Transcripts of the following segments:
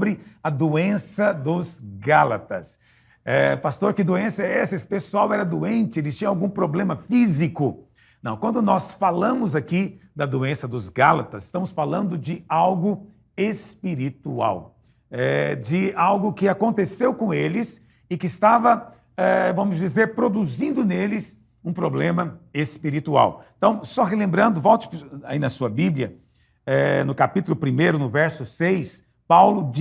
sobre a doença dos Gálatas. Pastor, que doença é essa? Esse pessoal era doente, eles tinham algum problema físico? Não, quando nós falamos aqui da doença dos Gálatas, estamos falando de algo espiritual, de algo que aconteceu com eles e que estava, vamos dizer, produzindo neles um problema espiritual. Então, só relembrando, volte aí na sua Bíblia, no capítulo 1, no verso 6, Paulo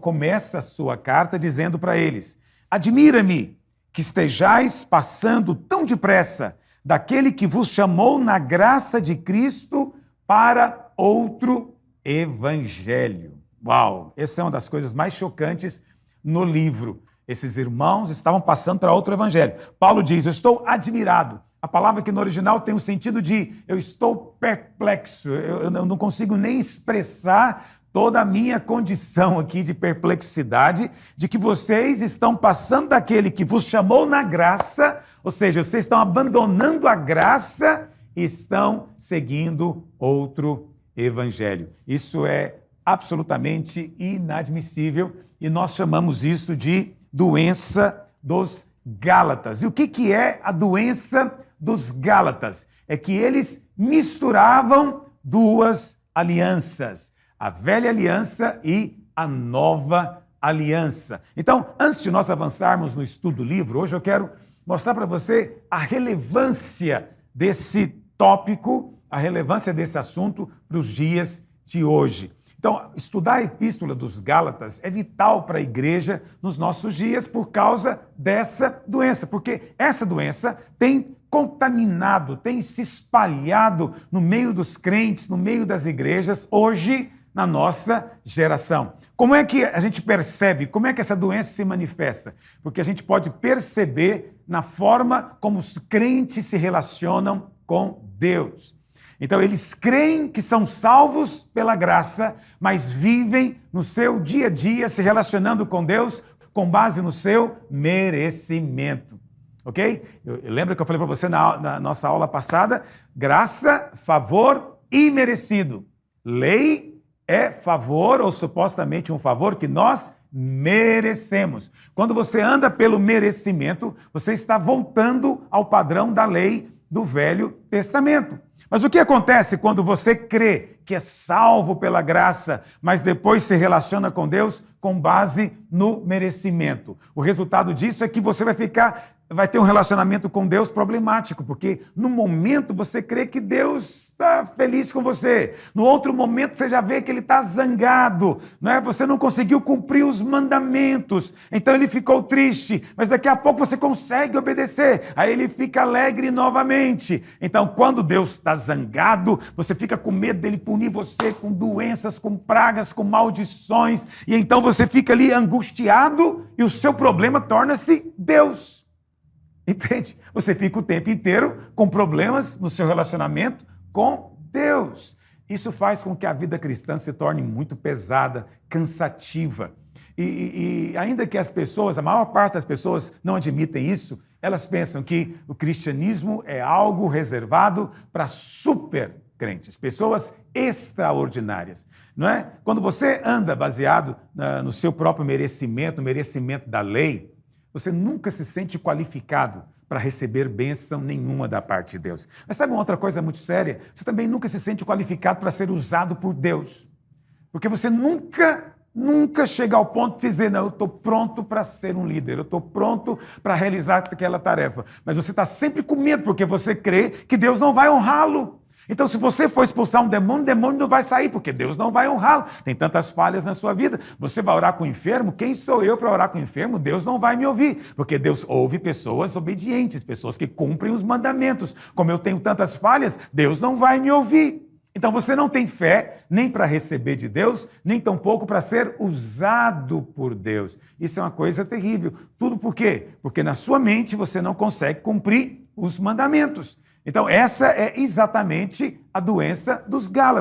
começa a sua carta dizendo para eles: admira-me que estejais passando tão depressa daquele que vos chamou na graça de Cristo para outro evangelho. Uau! Essa é uma das coisas mais chocantes no livro. Esses irmãos estavam passando para outro evangelho. Paulo diz: eu estou admirado. A palavra que no original tem o sentido de eu estou perplexo, eu não consigo nem expressar toda a minha condição aqui de perplexidade, de que vocês estão passando daquele que vos chamou na graça, ou seja, vocês estão abandonando a graça e estão seguindo outro evangelho. Isso é absolutamente inadmissível e nós chamamos isso de doença dos Gálatas. E o que é a doença dos Gálatas? É que eles misturavam duas alianças, a velha aliança e a nova aliança. Então, antes de nós avançarmos no estudo do livro, hoje eu quero mostrar para você a relevância desse tópico, a relevância desse assunto para os dias de hoje. Então, estudar a Epístola dos Gálatas é vital para a igreja nos nossos dias por causa dessa doença, porque essa doença tem contaminado, tem se espalhado no meio dos crentes, no meio das igrejas, hoje na nossa geração. Como é que a gente percebe, como é que essa doença se manifesta? Porque a gente pode perceber na forma como os crentes se relacionam com Deus. Então, eles creem que são salvos pela graça, mas vivem no seu dia a dia se relacionando com Deus com base no seu merecimento. Ok? Lembra que eu falei para você na nossa aula passada? Graça, favor imerecido. Lei é favor ou supostamente um favor que nós merecemos. Quando você anda pelo merecimento, você está voltando ao padrão da lei do Velho Testamento. Mas o que acontece quando você crê que é salvo pela graça, mas depois se relaciona com Deus com base no merecimento? O resultado disso é que você vai ter um relacionamento com Deus problemático, porque no momento você crê que Deus está feliz com você, no outro momento você já vê que ele está zangado, não é? Você não conseguiu cumprir os mandamentos, então ele ficou triste, mas daqui a pouco você consegue obedecer, aí ele fica alegre novamente. Então, quando Deus está zangado, você fica com medo dele punir você com doenças, com pragas, com maldições, e então você fica ali angustiado e o seu problema torna-se Deus. Entende? Você fica o tempo inteiro com problemas no seu relacionamento com Deus. Isso faz com que a vida cristã se torne muito pesada, cansativa. E ainda que as pessoas, a maior parte das pessoas não admitem isso, elas pensam que o cristianismo é algo reservado para super crentes, pessoas extraordinárias, não é? Quando você anda baseado no seu próprio merecimento, no merecimento da lei, você nunca se sente qualificado para receber bênção nenhuma da parte de Deus. Mas sabe uma outra coisa muito séria? Você também nunca se sente qualificado para ser usado por Deus. Porque você nunca chega ao ponto de dizer, não, eu estou pronto para ser um líder, eu estou pronto para realizar aquela tarefa. Mas você está sempre com medo, porque você crê que Deus não vai honrá-lo. Então, se você for expulsar um demônio, o demônio não vai sair, porque Deus não vai honrá-lo. Tem tantas falhas na sua vida. Você vai orar com o enfermo? Quem sou eu para orar com o enfermo? Deus não vai me ouvir, porque Deus ouve pessoas obedientes, pessoas que cumprem os mandamentos. Como eu tenho tantas falhas, Deus não vai me ouvir. Então, você não tem fé nem para receber de Deus, nem tampouco para ser usado por Deus. Isso é uma coisa terrível. Tudo por quê? Porque na sua mente você não consegue cumprir os mandamentos. Então, essa é exatamente a doença dos Gálatas.